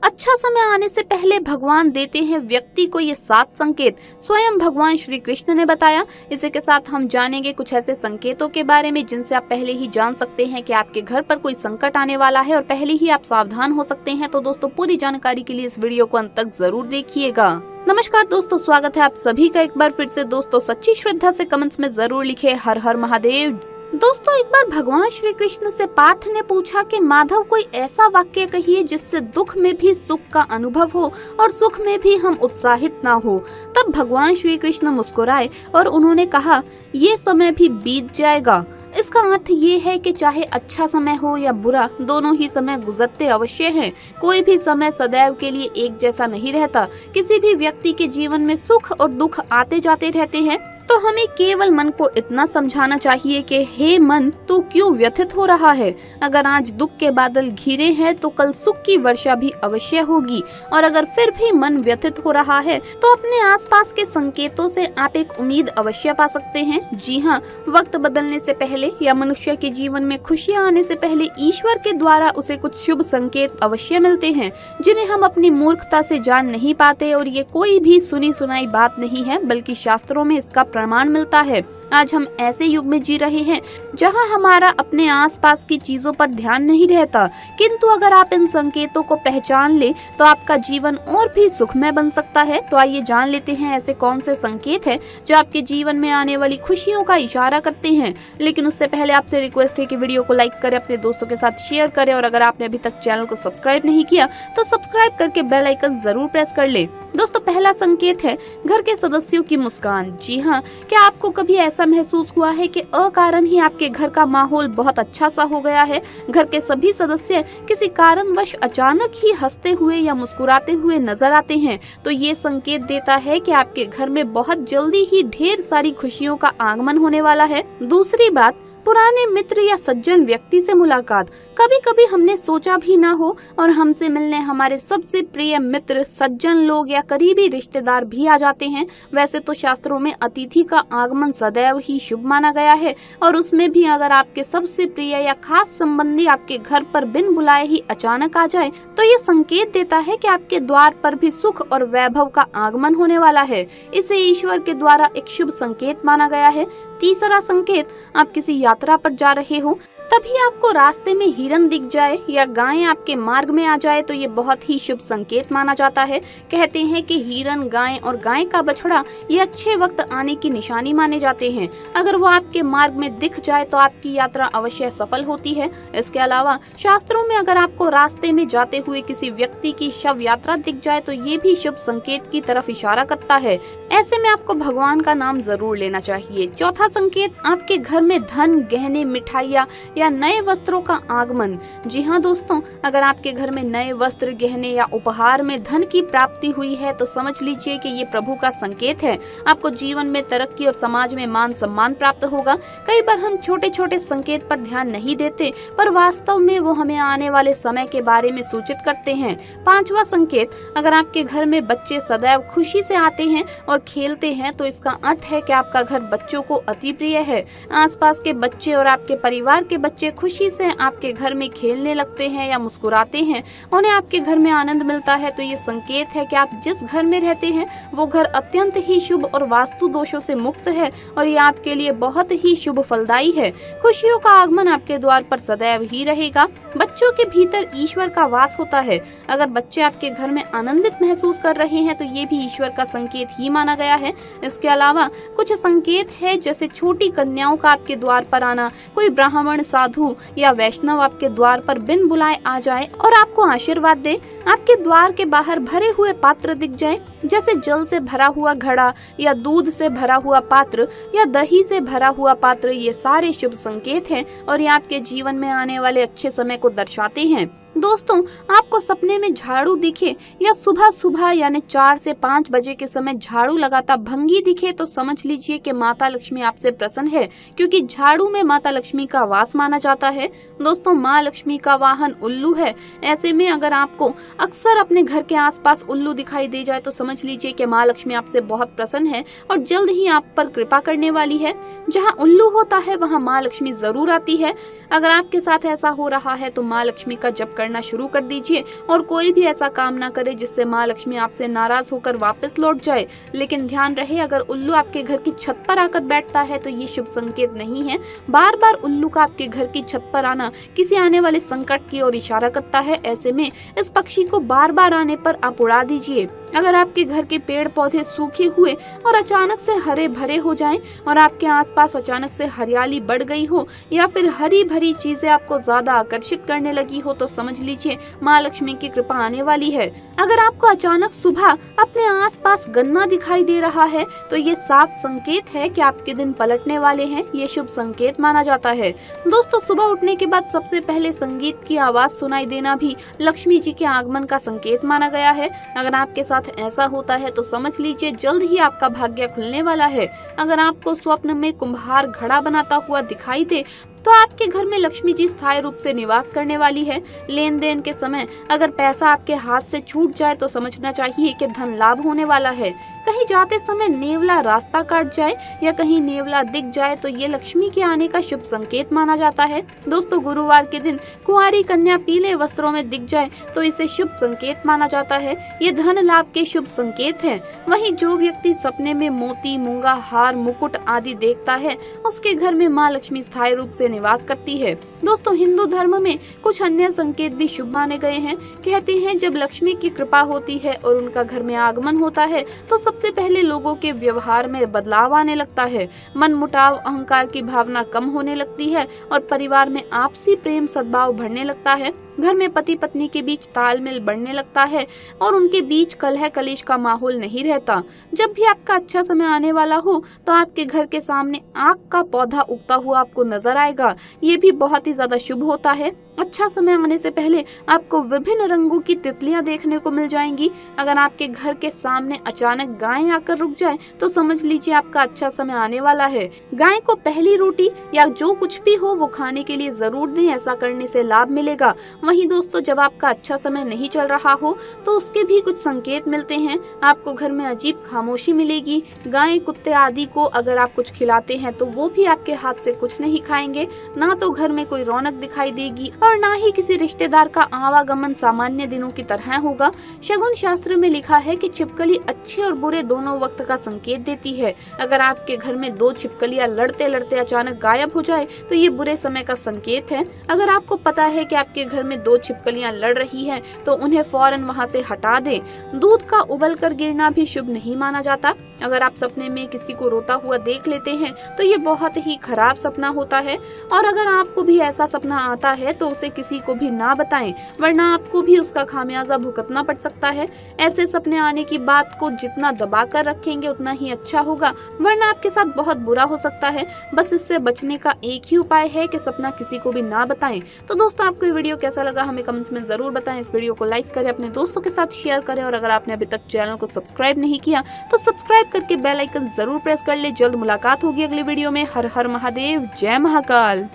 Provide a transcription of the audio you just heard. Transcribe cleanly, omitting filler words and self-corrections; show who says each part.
Speaker 1: अच्छा समय आने से पहले भगवान देते हैं व्यक्ति को ये 7 संकेत, स्वयं भगवान श्री कृष्ण ने बताया। इसी के साथ हम जानेंगे कुछ ऐसे संकेतों के बारे में जिनसे आप पहले ही जान सकते हैं कि आपके घर पर कोई संकट आने वाला है और पहले ही आप सावधान हो सकते हैं। तो दोस्तों, पूरी जानकारी के लिए इस वीडियो को अंत तक जरूर देखिएगा। नमस्कार दोस्तों, स्वागत है आप सभी का एक बार फिर से। दोस्तों, सच्ची श्रद्धा से कमेंट्स में जरूर लिखे हर हर महादेव। दोस्तों, एक बार भगवान श्री कृष्ण से पार्थ ने पूछा कि माधव कोई ऐसा वाक्य कहिए जिससे दुख में भी सुख का अनुभव हो और सुख में भी हम उत्साहित ना हो। तब भगवान श्री कृष्ण मुस्कुराए और उन्होंने कहा, ये समय भी बीत जाएगा। इसका अर्थ ये है कि चाहे अच्छा समय हो या बुरा, दोनों ही समय गुजरते अवश्य हैं। कोई भी समय सदैव के लिए एक जैसा नहीं रहता। किसी भी व्यक्ति के जीवन में सुख और दुख आते जाते रहते हैं। तो हमें केवल मन को इतना समझाना चाहिए कि हे मन, तू क्यों व्यथित हो रहा है? अगर आज दुख के बादल घिरे हैं तो कल सुख की वर्षा भी अवश्य होगी। और अगर फिर भी मन व्यथित हो रहा है तो अपने आसपास के संकेतों से आप एक उम्मीद अवश्य पा सकते हैं। जी हाँ, वक्त बदलने से पहले या मनुष्य के जीवन में खुशियाँ आने से पहले ईश्वर के द्वारा उसे कुछ शुभ संकेत अवश्य मिलते हैं, जिन्हें हम अपनी मूर्खता से जान नहीं पाते। और ये कोई भी सुनी सुनाई बात नहीं है, बल्कि शास्त्रों में इसका प्रमाण मिलता है। आज हम ऐसे युग में जी रहे हैं जहां हमारा अपने आसपास की चीजों पर ध्यान नहीं रहता, किंतु अगर आप इन संकेतों को पहचान ले तो आपका जीवन और भी सुखमय बन सकता है। तो आइए जान लेते हैं ऐसे कौन से संकेत हैं जो आपके जीवन में आने वाली खुशियों का इशारा करते हैं। लेकिन उससे पहले आपसे रिक्वेस्ट है कि वीडियो को लाइक करें, अपने दोस्तों के साथ शेयर करें और अगर आपने अभी तक चैनल को सब्सक्राइब नहीं किया तो सब्सक्राइब करके बेल आइकन जरूर प्रेस कर ले। दोस्तों, पहला संकेत है घर के सदस्यों की मुस्कान। जी हाँ, क्या आपको कभी ऐसा महसूस हुआ है कि अकारण ही आपके घर का माहौल बहुत अच्छा सा हो गया है? घर के सभी सदस्य किसी कारणवश अचानक ही हंसते हुए या मुस्कुराते हुए नजर आते हैं, तो ये संकेत देता है कि आपके घर में बहुत जल्दी ही ढेर सारी खुशियों का आगमन होने वाला है। दूसरी बात, पुराने मित्र या सज्जन व्यक्ति से मुलाकात। कभी कभी हमने सोचा भी ना हो और हमसे मिलने हमारे सबसे प्रिय मित्र, सज्जन लोग या करीबी रिश्तेदार भी आ जाते हैं। वैसे तो शास्त्रों में अतिथि का आगमन सदैव ही शुभ माना गया है और उसमें भी अगर आपके सबसे प्रिय या खास संबंधी आपके घर पर बिन बुलाए ही अचानक आ जाए तो ये संकेत देता है कि आपके द्वार पर भी सुख और वैभव का आगमन होने वाला है। इसे ईश्वर के द्वारा एक शुभ संकेत माना गया है। तीसरा संकेत, आप किसी यात्रा पर जा रहे हो, तभी आपको रास्ते में हिरन दिख जाए या गाय आपके मार्ग में आ जाए तो ये बहुत ही शुभ संकेत माना जाता है। कहते हैं कि हिरन, गाय और गाय का बछड़ा ये अच्छे वक्त आने की निशानी माने जाते हैं। अगर वो आपके मार्ग में दिख जाए तो आपकी यात्रा अवश्य सफल होती है। इसके अलावा शास्त्रों में अगर आपको रास्ते में जाते हुए किसी व्यक्ति की शव यात्रा दिख जाए तो ये भी शुभ संकेत की तरफ इशारा करता है। ऐसे में आपको भगवान का नाम जरूर लेना चाहिए। चौथा संकेत, आपके घर में धन, गहने, मिठाइयाँ या नए वस्त्रों का आगमन। जी हाँ दोस्तों, अगर आपके घर में नए वस्त्र, गहने या उपहार में धन की प्राप्ति हुई है तो समझ लीजिए कि ये प्रभु का संकेत है। आपको जीवन में तरक्की और समाज में मान सम्मान प्राप्त होगा। कई बार हम छोटे छोटे संकेत पर ध्यान नहीं देते, पर वास्तव में वो हमें आने वाले समय के बारे में सूचित करते हैं। पांचवा संकेत, अगर आपके घर में बच्चे सदैव खुशी से आते हैं और खेलते हैं तो इसका अर्थ है कि आपका घर बच्चों को अति प्रिय है। आसपास के बच्चे और आपके परिवार के बच्चे खुशी से आपके घर में खेलने लगते हैं या मुस्कुराते हैं, उन्हें आपके घर में आनंद मिलता है, तो ये संकेत है कि आप जिस घर में रहते हैं वो घर अत्यंत ही शुभ और वास्तु दोषों से मुक्त है और ये आपके लिए बहुत ही शुभ फलदायी है। खुशियों का आगमन आपके द्वार पर सदैव ही रहेगा। बच्चों के भीतर ईश्वर का वास होता है। अगर बच्चे आपके घर में आनंदित महसूस कर रहे हैं तो ये भी ईश्वर का संकेत ही माना गया है। इसके अलावा कुछ संकेत है जैसे छोटी कन्याओं का आपके द्वार पर आना, कोई ब्राह्मण, साधु या वैष्णव आपके द्वार पर बिन बुलाए आ जाए और आपको आशीर्वाद दे। आपके द्वार के बाहर भरे हुए पात्र दिख जाए, जैसे जल से भरा हुआ घड़ा या दूध से भरा हुआ पात्र या दही से भरा हुआ पात्र। ये सारे शुभ संकेत हैं और ये आपके जीवन में आने वाले अच्छे समय को दर्शाते हैं। दोस्तों, आपको सपने में झाड़ू दिखे या सुबह सुबह यानी 4 से 5 बजे के समय झाड़ू लगाता भंगी दिखे तो समझ लीजिए कि माता लक्ष्मी आपसे प्रसन्न है, क्योंकि झाड़ू में माता लक्ष्मी का वास माना जाता है। दोस्तों, माँ लक्ष्मी का वाहन उल्लू है। ऐसे में अगर आपको अक्सर अपने घर के आसपास उल्लू दिखाई दे जाए तो समझ लीजिए कि माँ लक्ष्मी आपसे बहुत प्रसन्न है और जल्द ही आप पर कृपा करने वाली है। जहाँ उल्लू होता है वहाँ माँ लक्ष्मी जरूर आती है। अगर आपके साथ ऐसा हो रहा है तो माँ लक्ष्मी का जप करना शुरू कर दीजिए और कोई भी ऐसा काम ना करे जिससे माँ लक्ष्मी आपसे नाराज होकर वापस लौट जाए। लेकिन ध्यान रहे, अगर उल्लू आपके घर की छत पर आकर बैठता है तो ये शुभ संकेत नहीं है। बार बार उल्लू का आपके घर की छत पर आना किसी आने वाले संकट की ओर इशारा करता है। ऐसे में इस पक्षी को बार बार आने पर आप उड़ा दीजिए। अगर आपके घर के पेड़ पौधे सूखे हुए और अचानक से हरे भरे हो जाएं और आपके आसपास अचानक से हरियाली बढ़ गई हो या फिर हरी भरी चीजें आपको ज्यादा आकर्षित करने लगी हो तो समझ लीजिए माँ लक्ष्मी की कृपा आने वाली है। अगर आपको अचानक सुबह अपने आसपास गन्ना दिखाई दे रहा है तो ये साफ संकेत है कि आपके दिन पलटने वाले हैं। ये शुभ संकेत माना जाता है। दोस्तों, सुबह उठने के बाद सबसे पहले संगीत की आवाज सुनाई देना भी लक्ष्मी जी के आगमन का संकेत माना गया है। अगर आपके साथ ऐसा होता है तो समझ लीजिए जल्द ही आपका भाग्य खुलने वाला है। अगर आपको स्वप्न में कुम्हार घड़ा बनाता हुआ दिखाई दे तो आपके घर में लक्ष्मी जी स्थायी रूप से निवास करने वाली है। लेन देन के समय अगर पैसा आपके हाथ से छूट जाए तो समझना चाहिए कि धन लाभ होने वाला है। कहीं जाते समय नेवला रास्ता काट जाए या कहीं नेवला दिख जाए तो ये लक्ष्मी के आने का शुभ संकेत माना जाता है। दोस्तों, गुरुवार के दिन कुंवारी कन्या पीले वस्त्रों में दिख जाए तो इसे शुभ संकेत माना जाता है। ये धन लाभ के शुभ संकेत है। वहीं जो व्यक्ति सपने में मोती, मूंगा, हार, मुकुट आदि देखता है उसके घर में माँ लक्ष्मी स्थायी रूप से निवास करती है। दोस्तों, हिंदू धर्म में कुछ अन्य संकेत भी शुभ माने गए हैं। कहते हैं जब लक्ष्मी की कृपा होती है और उनका घर में आगमन होता है तो सबसे पहले लोगों के व्यवहार में बदलाव आने लगता है। मनमुटाव, अहंकार की भावना कम होने लगती है और परिवार में आपसी प्रेम सद्भाव बढ़ने लगता है। घर में पति पत्नी के बीच तालमेल बढ़ने लगता है और उनके बीच कलह कलेश का माहौल नहीं रहता। जब भी आपका अच्छा समय आने वाला हो तो आपके घर के सामने आक का पौधा उगता हुआ आपको नजर आएगा। ये भी बहुत ही ज्यादा शुभ होता है। अच्छा समय आने से पहले आपको विभिन्न रंगों की तितलियां देखने को मिल जाएंगी। अगर आपके घर के सामने अचानक गाय आकर रुक जाए तो समझ लीजिए आपका अच्छा समय आने वाला है। गाय को पहली रोटी या जो कुछ भी हो वो खाने के लिए जरूर दें, ऐसा करने से लाभ मिलेगा। वहीं दोस्तों, जब आपका अच्छा समय नहीं चल रहा हो तो उसके भी कुछ संकेत मिलते हैं। आपको घर में अजीब खामोशी मिलेगी। गाय, कुत्ते आदि को अगर आप कुछ खिलाते हैं तो वो भी आपके हाथ से कुछ नहीं खाएंगे। ना तो घर में कोई रौनक दिखाई देगी और ना ही किसी रिश्तेदार का आवागमन सामान्य दिनों की तरह होगा। शगुन शास्त्र में लिखा है कि छिपकली अच्छे और बुरे दोनों वक्त का संकेत देती है। अगर आपके घर में 2 छिपकलियां लड़ते लड़ते अचानक गायब हो जाए तो ये बुरे समय का संकेत है। अगर आपको पता है कि आपके घर में 2 छिपकलियां लड़ रही हैं तो उन्हें फौरन वहां से हटा दें। दूध का उबल कर गिरना भी शुभ नहीं माना जाता। अगर आप सपने में किसी को रोता हुआ देख लेते हैं तो ये बहुत ही खराब सपना होता है और अगर आपको भी ऐसा सपना आता है तो उसे किसी को भी ना बताएं, वरना आपको भी उसका खामियाजा भुगतना पड़ सकता है। ऐसे सपने आने की बात को जितना दबा कर रखेंगे उतना ही अच्छा होगा, वरना आपके साथ बहुत बुरा हो सकता है। बस इससे बचने का एक ही उपाय है कि सपना किसी को भी ना बताएं। तो दोस्तों, आपको ये वीडियो कैसा लगा हमें कमेंट्स में जरूर बताएं। इस वीडियो को लाइक करें, अपने दोस्तों के साथ शेयर करें और अगर आपने अभी तक चैनल को सब्सक्राइब नहीं किया तो सब्सक्राइब करके बेल आइकन जरूर प्रेस कर ले। जल्द मुलाकात होगी अगली वीडियो में। हर हर महादेव, जय महाकाल।